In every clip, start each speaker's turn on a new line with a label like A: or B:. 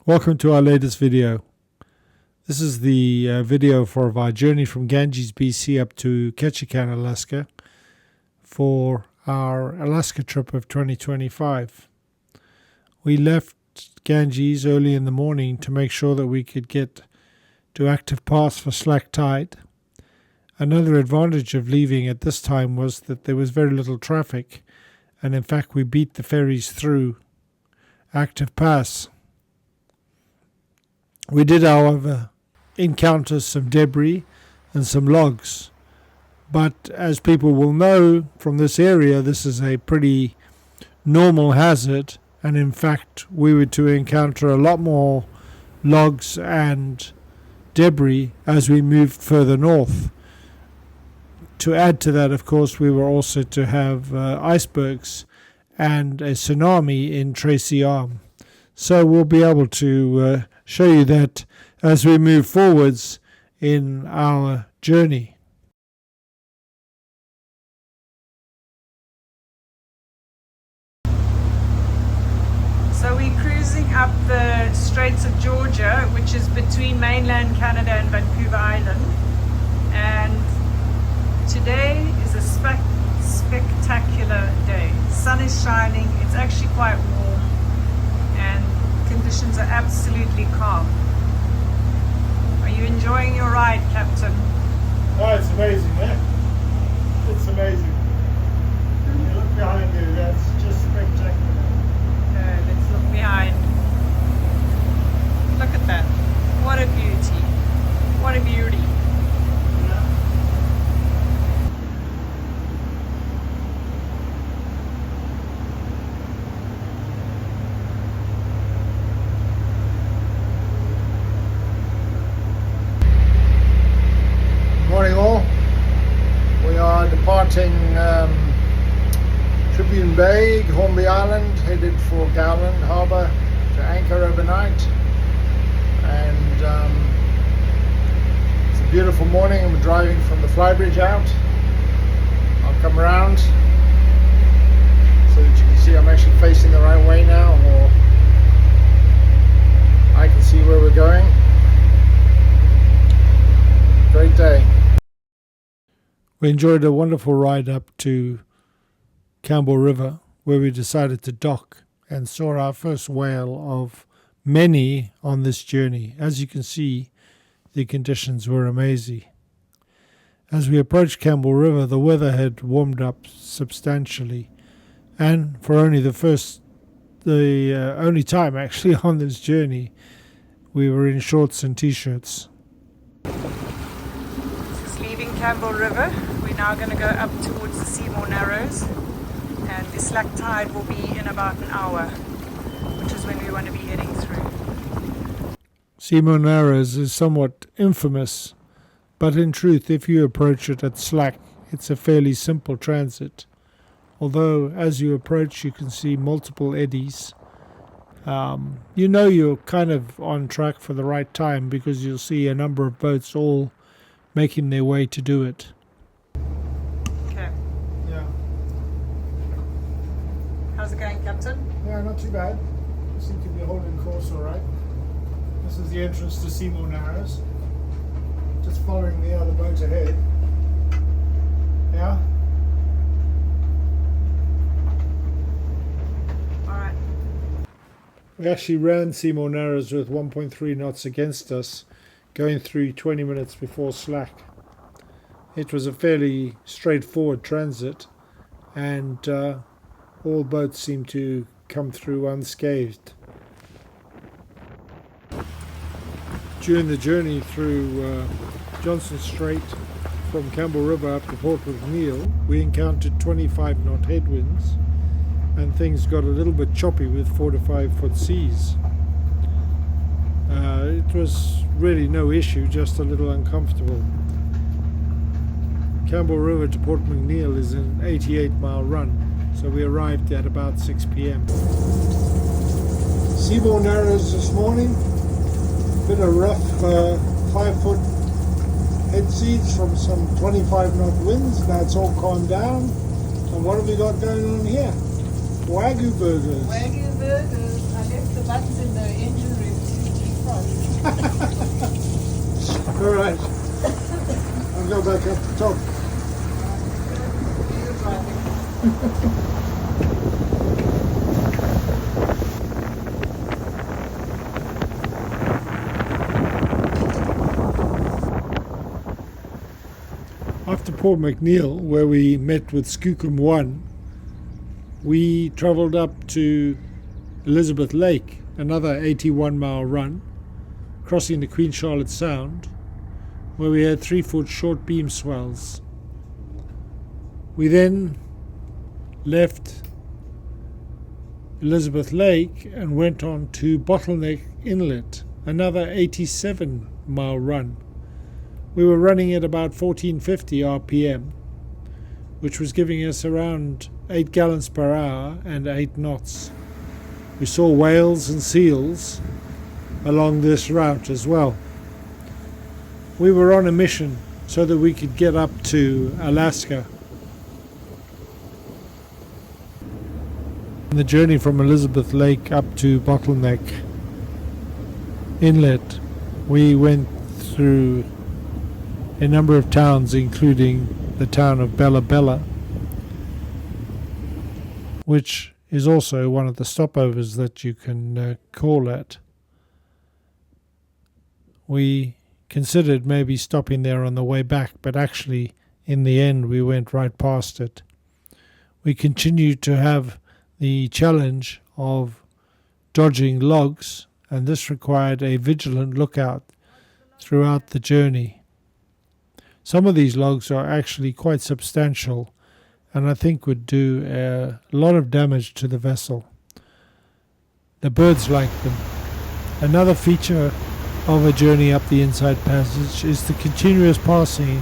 A: Welcome to our latest video. This is the video for our journey from Ganges, BC up to Ketchikan, Alaska for our Alaska trip of 2025. We left Ganges early in the morning to make sure that we could get to active paths for slack tide. Another advantage of leaving at this time was that there was very little traffic, and in fact we beat the ferries through active paths. We did, however, encounter some debris and some logs, but as people will know from this area, this is a pretty normal hazard, and in fact we were to encounter a lot more logs and debris as we moved further north. To add to that, of course, we were also to have icebergs and a tsunami in Tracy Arm. So we'll be able to show you that as we move forwards in our journey.
B: So we're cruising up the Straits of Georgia, which is between mainland Canada and Vancouver Island. And today is a spectacular day. The sun is shining, it's actually quite warm, and conditions are absolutely calm. Are you enjoying your ride, Captain?
A: Oh, it's amazing, eh? It's amazing. You look behind you, that's just spectacular.
B: Okay, let's look behind. Look at that. What a beauty. What a beauty.
A: Morning all. We are departing Tribune Bay, Hornby Island, headed for Gowland Harbour to anchor overnight. And it's a beautiful morning and we're driving from the flybridge out. I'll come around so that you can see I'm actually facing the right way now, or I can see where we're going. Great day. We enjoyed a wonderful ride up to Campbell River, where we decided to dock and saw our first whale of many on this journey. As you can see, the conditions were amazing. As we approached Campbell River, the weather had warmed up substantially, and for only the only time actually on this journey, we were in shorts and t-shirts.
B: Campbell River. We're now going to go up towards the Seymour Narrows, and the slack tide will be in about an hour, which is when we want to be heading through.
A: Seymour Narrows is somewhat infamous, but in truth, if you approach it at slack, it's a fairly simple transit. Although as you approach, you can see multiple eddies. You know you're kind of on track for the right time because you'll see a number of boats all making their way to do it.
B: Okay.
A: Yeah.
B: How's it going, Captain?
A: Yeah, not too bad. I seem to be holding course all right. This is the entrance to Seymour Narrows. Just following the other boat ahead. Yeah.
B: All right.
A: We actually ran Seymour Narrows with 1.3 knots against us, going through 20 minutes before slack. It was a fairly straightforward transit, and all boats seemed to come through unscathed. During the journey through Johnson Strait from Campbell River up to Port McNeill, we encountered 25 knot headwinds, and things got a little bit choppy with 4 to 5 foot seas. It was really no issue, just a little uncomfortable. Campbell River to Port McNeill is an 88-mile run, so we arrived at about 6 p.m. Seymour Narrows this morning, bit of rough 5-foot head seas from some 25 knot winds. Now it's all calmed down. And what have we got going on here? Wagyu burgers.
B: Wagyu burgers. I left the buttons in the engine room.
A: Port McNeill, where we met with Skookum 1, we travelled up to Elizabeth Lake, another 81-mile run, crossing the Queen Charlotte Sound, where we had 3-foot short beam swells. We then left Elizabeth Lake and went on to Bottleneck Inlet, another 87-mile run. We were running at about 1450 RPM, which was giving us around 8 gallons per hour and 8 knots. We saw whales and seals along this route as well. We were on a mission so that we could get up to Alaska. The journey from Elizabeth Lake up to Bottleneck Inlet, we went through a number of towns, including the town of Bella Bella, which is also one of the stopovers that you can call at. We considered maybe stopping there on the way back, but actually in the end we went right past it. We continued to have the challenge of dodging logs, and this required a vigilant lookout throughout the journey. Some of these logs are actually quite substantial and I think would do a lot of damage to the vessel. The birds like them. Another feature of a journey up the Inside Passage is the continuous passing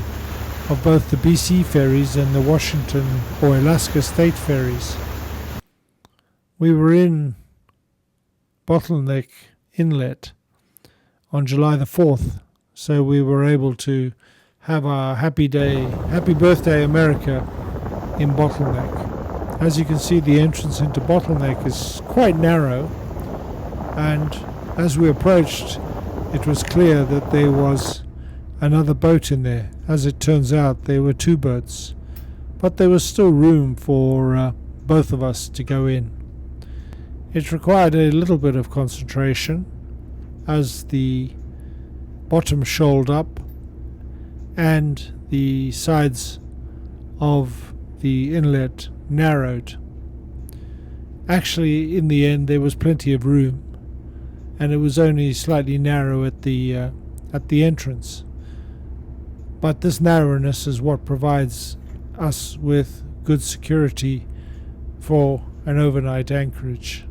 A: of both the BC ferries and the Washington or Alaska State ferries. We were in Bottleneck Inlet on July the 4th, so we were able to have our happy birthday America in Bottleneck. As you can see, the entrance into Bottleneck is quite narrow, and as we approached it was clear that there was another boat in there. As it turns out, there were 2 boats, but there was still room for both of us to go in. It required a little bit of concentration as the bottom shoaled up and the sides of the inlet narrowed. Actually, in the end, there was plenty of room, and it was only slightly narrow at the entrance. But this narrowness is what provides us with good security for an overnight anchorage.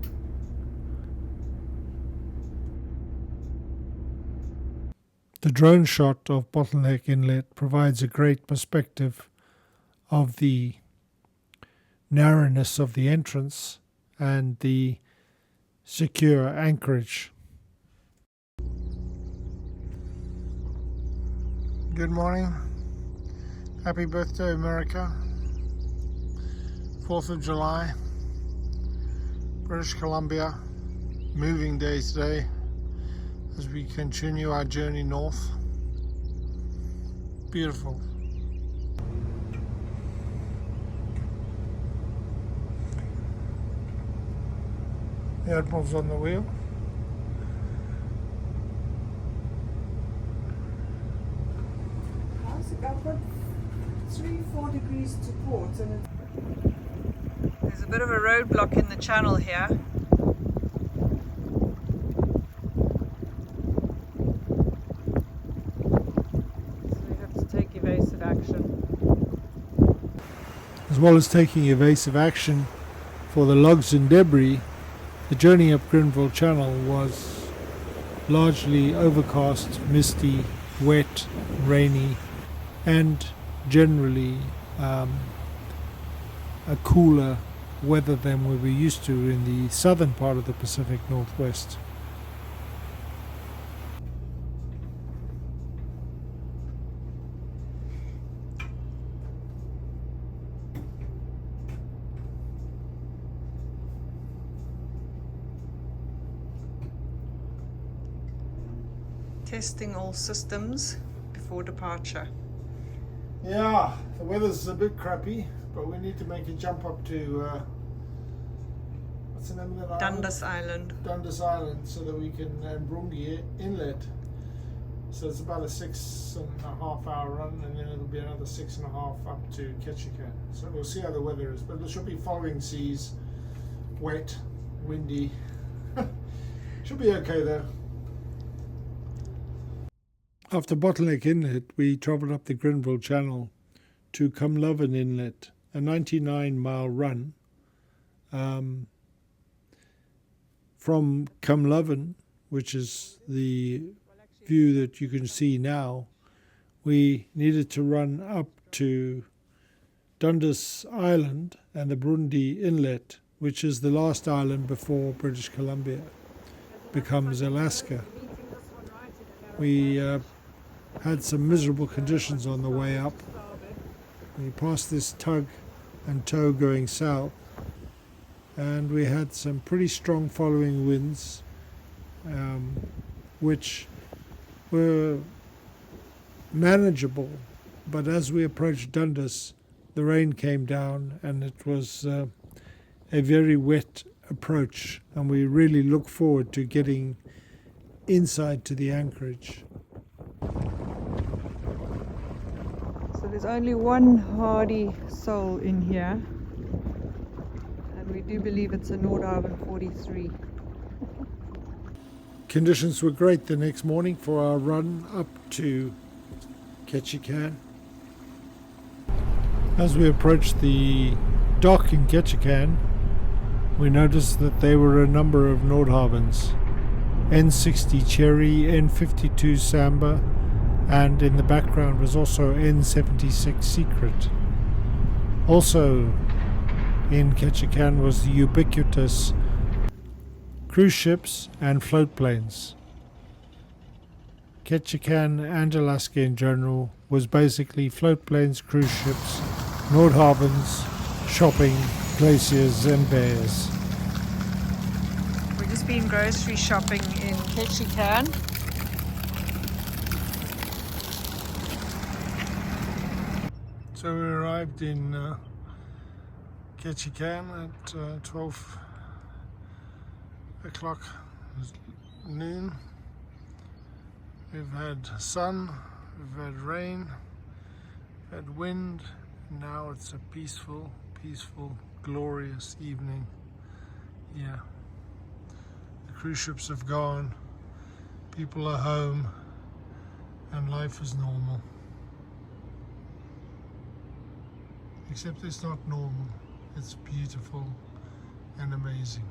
A: The drone shot of Bottleneck Inlet provides a great perspective of the narrowness of the entrance and the secure anchorage. Good morning. Happy birthday, America. 4th of July, British Columbia. Moving day today as we continue our journey north. Beautiful. The Admiral's on the wheel.
B: I've got 3-4 degrees to port, and there's a bit of a roadblock in the channel here.
A: As well as taking evasive action for the logs and debris, the journey up Grenville Channel was largely overcast, misty, wet, rainy, and generally a cooler weather than we were used to in the southern part of the Pacific Northwest.
B: Testing all systems before departure.
A: Yeah, the weather's a bit crappy, but we need to make a jump up to what's the name of that island?
B: Dundas Island.
A: Dundas Island, so that we can Brungi Inlet, So it's about a 6.5 hour run, and then it'll be another 6.5 up to Ketchikan. So we'll see how the weather is, but it should be following seas, wet, windy. Should be okay though. After Bottleneck Inlet, we travelled up the Grenville Channel to Cumlovan Inlet, a 99-mile run. From Cumlovan, which is the view that you can see now, we needed to run up to Dundas Island and the Burundi Inlet, which is the last island before British Columbia becomes Alaska. We had some miserable conditions on the way up. We passed this tug and tow going south, and we had some pretty strong following winds, which were manageable, but as we approached Dundas, the rain came down and it was a very wet approach, and we really look forward to getting inside to the anchorage.
B: So there's only one hardy soul in here, and we do believe it's a Nordhavn 43.
A: Conditions were great the next morning for our run up to Ketchikan. As we approached the dock in Ketchikan, we noticed that there were a number of Nordhavns, N60 Cherry, N52 Samba, and in the background was also N76 Secret. Also in Ketchikan was the ubiquitous cruise ships and float planes. Ketchikan and Alaska in general was basically float planes, cruise ships, Nordhavns, shopping, glaciers and bears.
B: We've just been grocery shopping in Ketchikan.
A: So we arrived in Ketchikan at 12 o'clock noon. We've had sun, we've had rain, we've had wind. Now it's a peaceful, glorious evening. Yeah. The cruise ships have gone, people are home, and life is normal. Except it's not normal, it's beautiful and amazing.